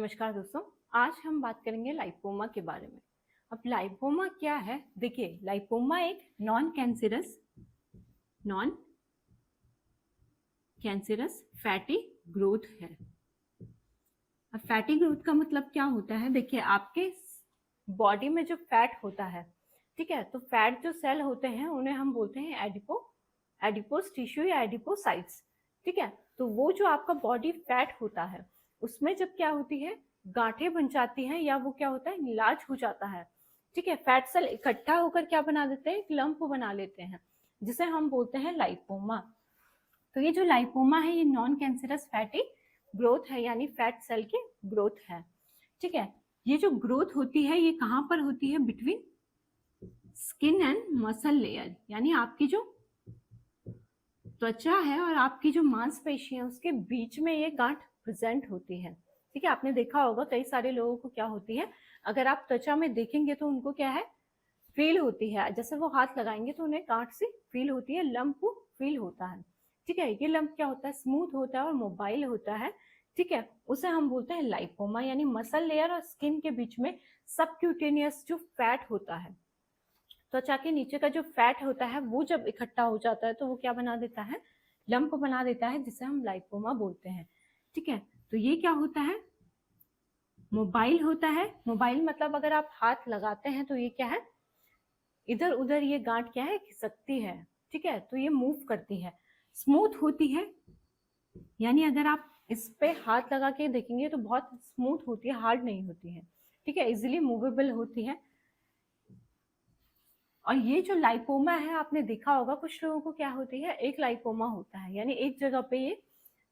नमस्कार दोस्तों। आज हम बात करेंगे लाइपोमा के बारे में। अब लाइपोमा क्या है? देखिए, लाइपोमा एक नॉन कैंसरस फैटी ग्रोथ है। अब फैटी ग्रोथ का मतलब क्या होता है? देखिए, आपके बॉडी में जो फैट होता है, ठीक है, तो फैट जो सेल होते हैं उन्हें हम बोलते हैं एडिपोज टिश्यू या एडिपोसाइट्स। ठीक है, तो वो जो आपका बॉडी फैट होता है उसमें जब क्या होती है, गांठें बन जाती हैं या वो क्या होता है, इलाज हो जाता है। ठीक है, फैट सेल इकट्ठा होकर क्या बना देते हैं, एक लंप बना लेते हैं जिसे हम बोलते हैं लाइपोमा। तो ये जो लाइपोमा है ये नॉन कैंसरस फैटी ग्रोथ है, यानी फैट सेल की ग्रोथ है। ठीक है, ये जो ग्रोथ होती है ये कहाँ पर होती है? Between skin and muscle layer, यानी आपकी जो त्वचा है और आपकी जो मांसपेशी है उसके बीच में ये गांठ प्रेजेंट होती है। ठीक है, आपने देखा होगा कई सारे लोगों को क्या होती है, अगर आप त्वचा में देखेंगे तो उनको क्या है, फील होती है, जैसे वो हाथ लगाएंगे तो उन्हें गांठ से फील होती है, लंप फील होता है। ठीक है, ये लंप क्या होता है, स्मूथ होता है और मोबाइल होता है। ठीक है, उसे हम बोलते हैं लाइपोमा, यानी मसल लेयर और स्किन के बीच में सबक्यूटेनियस जो फैट होता है, त्वचा के नीचे का जो फैट होता है वो जब इकट्ठा हो जाता है तो वो क्या बना देता है, लंप बना देता है, जिसे हम लाइपोमा बोलते हैं। ठीक है, तो ये क्या होता है, मोबाइल होता है। मोबाइल मतलब अगर आप हाथ लगाते हैं तो ये क्या है, इधर उधर ये गांठ क्या है, खिसकती है। ठीक है, तो ये मूव करती है। स्मूथ होती है, यानी अगर आप इस पे हाथ लगा के देखेंगे तो बहुत स्मूथ होती है, हार्ड नहीं होती है। ठीक है, इजिली मूवेबल होती है। और ये जो लाइपोमा है, आपने देखा होगा कुछ लोगों को क्या होती है, एक लाइपोमा होता है, यानी एक जगह पे ये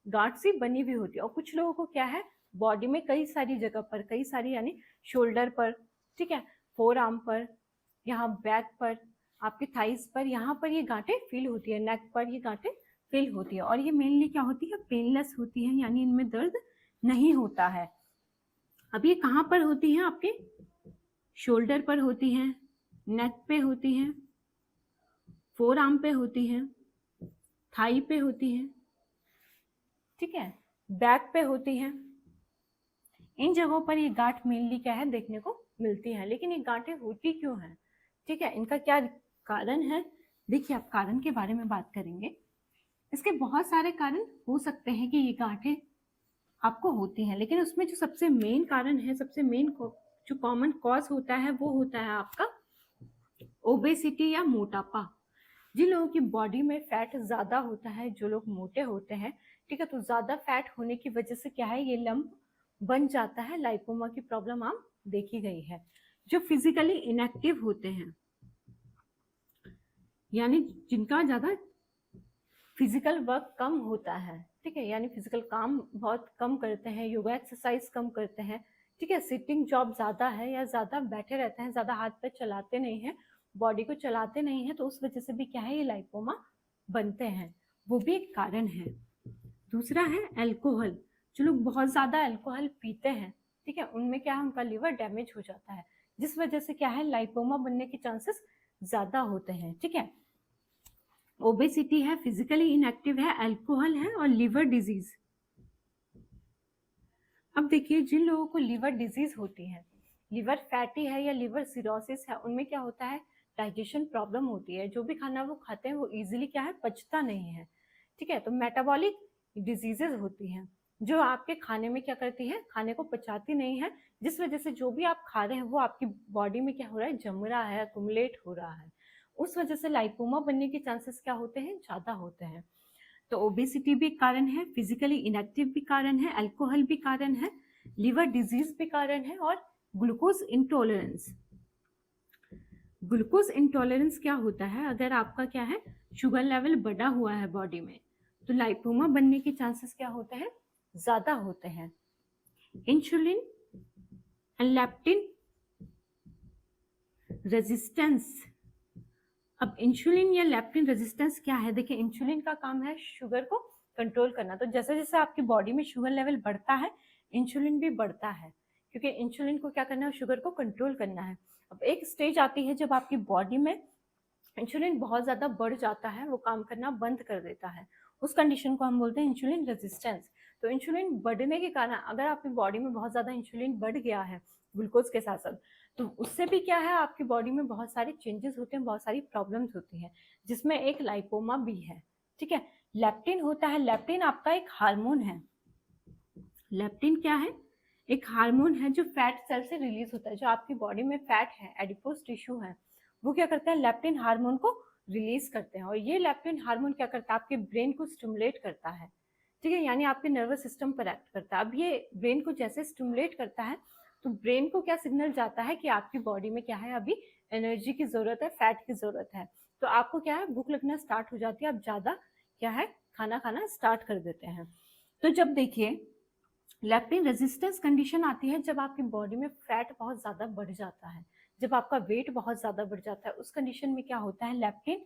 गांठ सी बनी हुई होती है। और कुछ लोगों को क्या है, बॉडी में कई सारी जगह पर, कई सारी यानी शोल्डर पर, ठीक है, फोर आर्म पर, यहाँ बैक पर, आपके थाइस पर, यहाँ पर ये गांठें फील होती है, नेक पर ये गांठें फील होती है। और ये मेनली क्या होती है, पेनलेस होती है, यानी इनमें दर्द नहीं होता है। अब ये कहाँ पर होती है, आपके शोल्डर पर होती है, नेक पे होती है, फोर आर्म पे होती है, थाई पे होती है, ठीक है, बैक पे होती है। इन जगहों पर ये गांठ मेनली क्या है, देखने को मिलती है। लेकिन ये गांठें होती क्यों हैं? ठीक है, इनका क्या कारण है? देखिए, आप कारण के बारे में बात करेंगे, इसके बहुत सारे कारण हो सकते हैं कि ये गांठें आपको होती हैं, लेकिन उसमें जो सबसे मेन कारण है, सबसे मेन जो कॉमन कॉज होता है वो होता है आपका ओबेसिटी या मोटापा। जिन लोगों की बॉडी में फैट ज्यादा होता है, जो लोग मोटे होते हैं, ठीक है, तो ज्यादा फैट होने की वजह से क्या है, ये लंप बन जाता है। लाइपोमा की प्रॉब्लम आम देखी गई है। जो फिजिकली इनएक्टिव होते हैं, यानी जिनका ज्यादा फिजिकल वर्क कम होता है, ठीक है, यानी फिजिकल काम बहुत कम करते हैं, योगा एक्सरसाइज कम करते हैं, ठीक है, सिटिंग जॉब ज्यादा है या ज्यादा बैठे रहते हैं, ज्यादा हाथ पैर चलाते नहीं है, बॉडी को चलाते नहीं है, तो उस वजह से भी क्या है, ये लाइपोमा बनते हैं, वो भी एक कारण है। दूसरा है अल्कोहल। जो लोग बहुत ज्यादा अल्कोहल पीते हैं, ठीक है, उनमें क्या है, उनका लिवर डैमेज हो जाता है, जिस वजह से क्या है, लाइपोमा बनने के चांसेस ज्यादा होते हैं। ठीक है, ओबेसिटी है, फिजिकली इनएक्टिव है, अल्कोहल है और लिवर डिजीज। अब देखिए, जिन लोगों को लिवर डिजीज होती है, लिवर फैटी है या लिवर सिरोसिस है, उनमें क्या होता है, डाइजेशन प्रॉब्लम होती है, जो भी खाना वो खाते हैं वो इजीली क्या है, पचता नहीं है। ठीक है, तो मेटाबॉलिक डिजीजेस होती हैं, जो आपके खाने में क्या करती है, खाने को पचाती नहीं है, जिस वजह से जो भी आप खा रहे हैं वो आपकी बॉडी में क्या हो रहा है, जम रहा है, अकुमुलेट हो रहा है। उस वजह से लाइपोमा बनने के चांसेस क्या होते हैं, ज्यादा होते हैं। तो ओबेसिटी भी कारण है, फिजिकली इनएक्टिव भी कारण है, अल्कोहल भी कारण है, लिवर डिजीज भी कारण है, और ग्लूकोज इंटॉलरेंस। ग्लूकोज इंटॉलरेंस क्या होता है, अगर आपका क्या है, शुगर लेवल बढ़ा हुआ है बॉडी में, तो लाइपोमा बनने के चांसेस क्या होते हैं, ज्यादा होते हैं। Insulin and leptin resistance. अब इंसुलिन या लेप्टिन रेजिस्टेंस क्या है? देखिए, इंसुलिन का काम है शुगर को कंट्रोल करना, तो जैसे जैसे आपकी बॉडी में शुगर लेवल बढ़ता है, इंसुलिन भी बढ़ता है, क्योंकि इंसुलिन को क्या करना है, शुगर को कंट्रोल करना है। अब एक स्टेज आती है जब आपकी बॉडी में इंसुलिन बहुत ज्यादा बढ़ जाता है, वो काम करना बंद कर देता है, उस कंडीशन को हम बोलते हैं इंसुलिन रेजिस्टेंस। तो इंसुलिन बढ़ने के कारण अगर आपकी बॉडी में बहुत ज़्यादा इंसुलिन बढ़ गया है ग्लूकोज के साथ साथ, तो उससे भी क्या है आपकी बॉडी में बहुत सारे चेंजेस होते हैं, बहुत सारी प्रॉब्लम्स होती हैं, जिसमें एक लाइपोमा भी है। ठीक है, लेप्टिन होता है, लेप्टिन आपका एक हार्मोन है। लेप्टिन क्या है? एक हार्मोन है जो फैट सेल से रिलीज होता है। जो आपकी बॉडी में फैट है, एडिपोज टिश्यू है, वो क्या करते हैं, लेप्टिन हार्मोन को रिलीज करते हैं। और ये लेप्टिन हार्मोन क्या करता है, आपके ब्रेन को स्टिमुलेट करता है। ठीक है, यानी आपके नर्वस सिस्टम पर एक्ट करता है। अब ये ब्रेन को जैसे स्टिमुलेट करता है तो ब्रेन को क्या सिग्नल जाता है कि आपकी बॉडी में क्या है, अभी एनर्जी की जरूरत है, फैट की जरूरत है। तो आपको क्या है, भूख लगना स्टार्ट हो जाती है, आप ज्यादा क्या है, खाना खाना स्टार्ट कर देते हैं। तो जब देखिए लेप्टिन रेजिस्टेंस कंडीशन आती है जब आपकी बॉडी में फैट बहुत ज्यादा बढ़ जाता है, जब आपका वेट बहुत ज्यादा बढ़ जाता है, उस कंडीशन में क्या होता है, लेप्टिन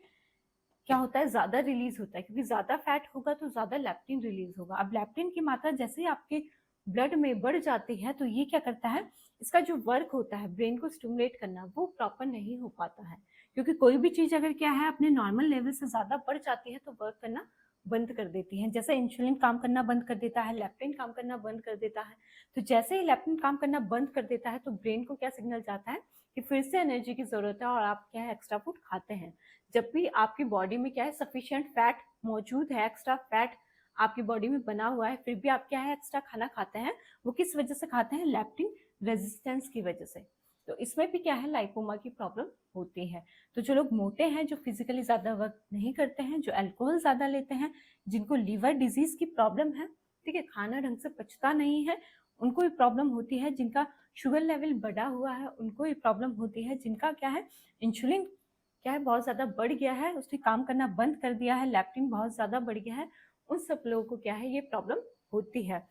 क्या होता है, ज्यादा रिलीज होता है, क्योंकि ज्यादा फैट होगा तो ज्यादा लेप्टिन रिलीज होगा। अब लेप्टिन की मात्रा जैसे ही आपके ब्लड में बढ़ जाती है तो ये क्या करता है, इसका जो वर्क होता है ब्रेन को स्टिमुलेट करना, वो प्रॉपर नहीं हो पाता है। क्योंकि कोई भी चीज अगर क्या है अपने नॉर्मल लेवल से ज्यादा बढ़ जाती है तो वर्क करना बंद कर देती है। जैसे इंसुलिन काम करना बंद कर देता है, लेप्टिन काम करना बंद कर देता है। तो जैसे ही लेप्टिन काम करना बंद कर देता है तो ब्रेन को क्या सिग्नल जाता है कि फिर से एनर्जी की जरूरत है और आप क्या है, एक्स्ट्रा फूड खाते हैं। जब भी आपकी बॉडी में क्या है, सफिशिएंट फैट मौजूद है, एक्स्ट्रा फैट आपकी बॉडी में बना हुआ है, फिर भी आप क्या है, एक्स्ट्रा खाना खाते हैं। वो किस वजह से खाते हैं, लेप्टिन रेजिस्टेंस की वजह से। तो इसमें भी क्या है, लाइपोमा की प्रॉब्लम होती है। तो जो लोग मोटे हैं, जो फिजिकली ज्यादा वर्क नहीं करते हैं, जो अल्कोहल ज्यादा लेते हैं, जिनको लीवर डिजीज की प्रॉब्लम है, ठीक है, खाना ढंग से पचता नहीं है, उनको भी प्रॉब्लम होती है। जिनका शुगर लेवल बढ़ा हुआ है उनको भी प्रॉब्लम होती है। जिनका क्या है, इंसुलिन क्या है, बहुत ज्यादा बढ़ गया है, उसने काम करना बंद कर दिया है, लेप्टिन बहुत ज्यादा बढ़ गया है, उन सब लोगों को क्या है, ये प्रॉब्लम होती है।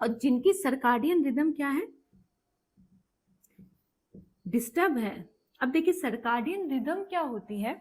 और जिनकी सर्काडियन रिदम क्या है, डिस्टर्ब है। अब देखिए सर्काडियन रिदम क्या होती है,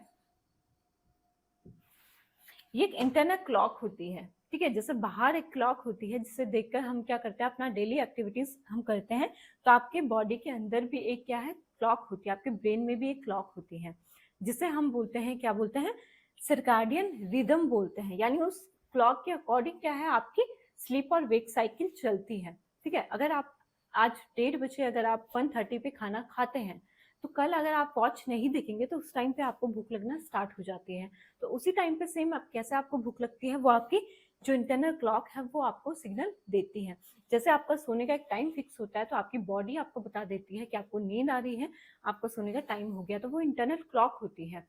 ये एक इंटरनल क्लॉक होती है। ठीक है, जैसे बाहर एक क्लॉक होती है जिसे देखकर हम क्या करते हैं, अपना डेली एक्टिविटीज हम करते हैं। तो आपके बॉडी के अंदर भी एक क्या है, क्लॉक होती है, आपके ब्रेन में भी एक क्लॉक होती है, जिसे हम बोलते हैं, क्या बोलते हैं, सर्काडियन रिदम बोलते हैं। यानी उस क्लॉक के अकॉर्डिंग क्या है, आपकी स्लीप और वेक साइकिल चलती है। ठीक है, अगर आप आज 1:30 अगर आप 1:30 पे खाना खाते हैं, तो कल अगर आप वॉच नहीं देखेंगे तो उस टाइम पे आपको भूख लगना स्टार्ट हो जाती है। तो उसी टाइम पे सेम आप कैसे आपको भूख लगती है, वो आपकी जो इंटरनल क्लॉक है वो आपको सिग्नल देती है। जैसे आपका सोने का एक टाइम फिक्स होता है तो आपकी बॉडी आपको बता देती है कि आपको नींद आ रही है, आपको सोने का टाइम हो गया, तो वो इंटरनल क्लॉक होती है।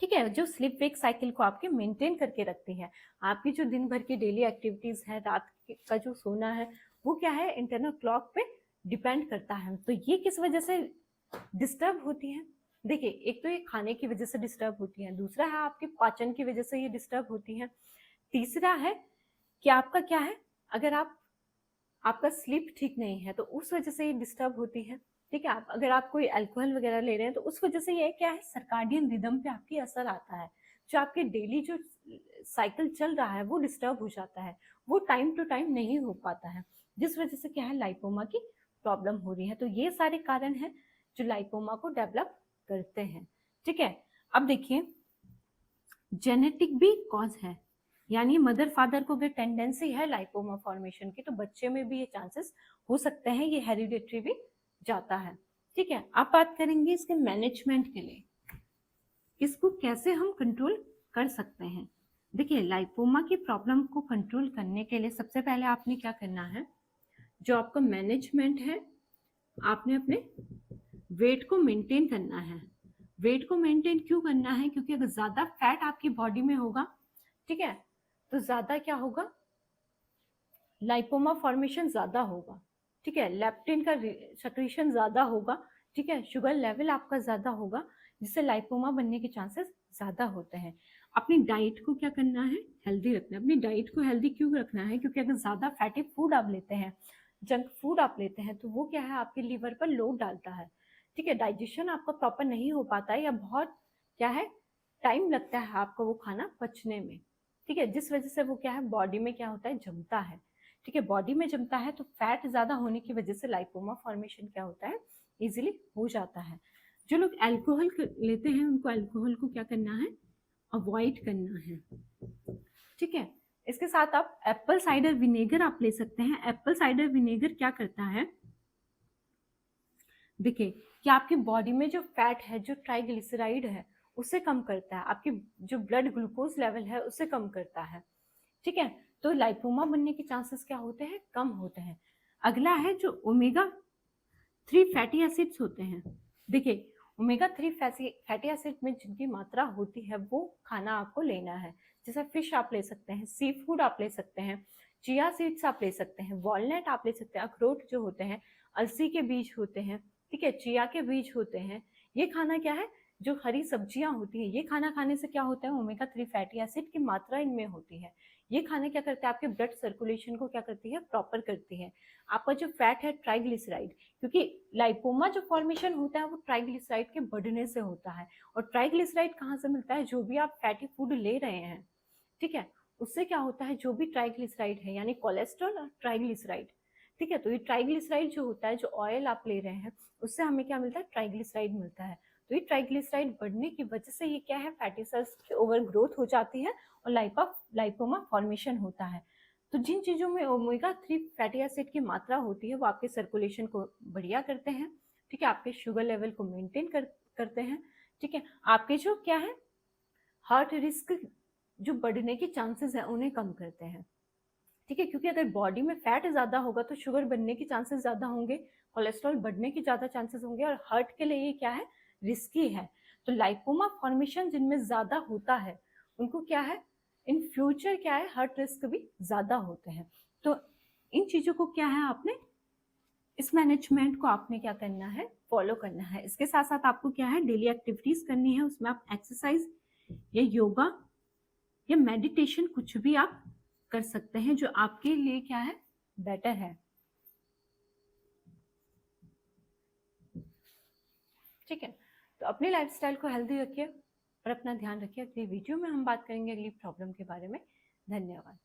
ठीक है, जो स्लीप वेक साइकिल को आपके मेंटेन करके रखती है। आपकी जो दिन भर की डेली एक्टिविटीज है, रात का जो सोना है, वो क्या है, इंटरनल क्लॉक पे डिपेंड करता है। तो ये किस वजह से डिस्टर्ब होती है, देखिए एक तो ये खाने की वजह से डिस्टर्ब होती है, दूसरा है आपके पाचन की वजह से ये डिस्टर्ब होती है, तीसरा है कि आपका क्या है, अगर आपका स्लीप ठीक नहीं है तो उस वजह से ये डिस्टर्ब होती है। ठीक है, अगर आप कोई अल्कोहल वगैरह ले रहे हैं तो उस वजह से ये क्या है, सर्काडियन रिदम पे आपकी असर आता है। जो आपके डेली जो साइकिल चल रहा है वो डिस्टर्ब हो जाता है, वो टाइम टू टाइम नहीं हो पाता है, जिस वजह से क्या है, लाइपोमा की प्रॉब्लम हो रही है। तो ये सारे कारण हैं जो लाइपोमा को डेवलप करते हैं। ठीक है, अब देखिए जेनेटिक भी कॉज है, यानी मदर फादर को अगर टेंडेंसी है लाइपोमा फॉर्मेशन की तो बच्चे में भी ये चांसेस हो सकते हैं, ये हेरिडेटरी भी जाता है। ठीक है, अब बात करेंगे इसके मैनेजमेंट के लिए, इसको कैसे हम कंट्रोल कर सकते हैं। देखिए लाइपोमा की प्रॉब्लम को कंट्रोल करने के लिए सबसे पहले आपने क्या करना है, जो आपका मैनेजमेंट है, आपने अपने वेट को मेंटेन करना है। वेट को मेंटेन क्यों करना है, क्योंकि अगर ज्यादा फैट आपकी बॉडी में होगा, ठीक है, तो ज्यादा क्या होगा, लाइपोमा फॉर्मेशन ज्यादा होगा। ठीक है, लेप्टिन का सेक्रेशन ज्यादा होगा, ठीक है, शुगर लेवल आपका ज्यादा होगा, जिससे लाइपोमा बनने के चांसेस ज्यादा होते हैं। अपनी डाइट को क्या करना है, हेल्दी रखना है। अपनी डाइट को हेल्दी क्यों रखना है, क्योंकि अगर ज्यादा फैटी फूड आप लेते हैं, जंक फूड आप लेते हैं, तो वो क्या है, आपके लीवर पर लोड डालता है। ठीक है, डाइजेशन आपका प्रॉपर नहीं हो पाता है, या बहुत क्या है, टाइम लगता है आपको वो खाना पचने में। ठीक है, जिस वजह से वो क्या है, बॉडी में क्या होता है, जमता है। ठीक है, बॉडी में जमता है तो फैट ज्यादा होने की वजह से लाइपोमा फॉर्मेशन क्या होता है, इजीली हो जाता है। जो लोग अल्कोहल लेते हैं उनको अल्कोहल को क्या करना है, अवॉइड करना है। ठीक है, इसके साथ आप एप्पल साइडर विनेगर आप ले सकते हैं। एप्पल साइडर विनेगर क्या करता है, देखिए कि आपकी बॉडी में जो फैट है, जो ट्राइग्लिसराइड है, उसे कम करता है, आपकी जो ब्लड ग्लूकोज लेवल है उसे कम करता है। ठीक है, तो लाइपोमा बनने के चांसेस क्या होते हैं, कम होते हैं। अगला है जो ओमेगा 3 फैटी एसिड्स होते हैं। देखिए ओमेगा 3 फैटी एसिड में जिनकी मात्रा होती है वो खाना आपको लेना है। जैसे फिश आप ले सकते हैं, सी फूड आप ले सकते हैं, चिया सीड्स आप ले सकते हैं, वॉलनट आप ले सकते हैं, अखरोट जो होते हैं, अलसी के बीज होते हैं, ठीक है, चिया के बीज होते हैं। ये खाना क्या है, जो हरी सब्जियां होती है, ये खाना खाने से क्या होता है, ओमेगा 3 फैटी एसिड की मात्रा इनमें होती है। ये खाने क्या करते हैं, आपके ब्लड सर्कुलेशन को क्या करती है, प्रॉपर करती है। आपका जो फैट है ट्राइग्लिसराइड, क्योंकि लाइपोमा जो फॉर्मेशन होता है वो ट्राइग्लिसराइड के बढ़ने से होता है। और ट्राइग्लिसराइड कहाँ से मिलता है, जो भी आप फैटी फूड ले रहे हैं, ठीक है, उससे क्या होता है, जो भी ट्राइग्लिसराइड है यानी कोलेस्ट्रॉल और ट्राइग्लिसराइड, ठीक है, तो ये ट्राइग्लिसराइड जो होता है, जो ऑयल आप ले रहे हैं, उससे हमें क्या मिलता है, ट्राइग्लिसराइड मिलता है। तो ये ट्राइग्लिसराइड बढ़ने की वजह से ये क्या है, फैटी सेल्स की ओवर ग्रोथ हो जाती है और लाइपोमा फॉर्मेशन होता है। तो जिन चीज़ों में ओमेगा 3 फैटी एसिड की मात्रा होती है वो आपके सर्कुलेशन को बढ़िया करते हैं, ठीक है, आपके शुगर लेवल को मेंटेन करते हैं, ठीक है, आपके जो क्या है, हार्ट रिस्क जो बढ़ने के चांसेस है उन्हें कम करते हैं, ठीक है, क्योंकि अगर बॉडी में फैट ज़्यादा होगा तो शुगर बनने के चांसेस ज़्यादा होंगे, कोलेस्ट्रॉल बढ़ने के ज़्यादा चांसेस होंगे और हार्ट के लिए ये क्या है, रिस्की है। तो लाइपोमा फॉर्मेशन जिनमें ज़्यादा होता है उनको क्या है, इन फ्यूचर क्या है, हार्ट रिस्क भी ज़्यादा होते हैं। तो इन चीज़ों को क्या है, आपने इस मैनेजमेंट को आपने क्या करना है, फॉलो करना है। इसके साथ साथ आपको क्या है, डेली एक्टिविटीज करनी है, उसमें आप एक्सरसाइज या योगा या मेडिटेशन कुछ भी आप कर सकते हैं जो आपके लिए क्या है, बेटर है। ठीक है, तो अपनी लाइफस्टाइल को हेल्दी रखिए और अपना ध्यान रखिए। अगली वीडियो में हम बात करेंगे अगली प्रॉब्लम के बारे में। धन्यवाद।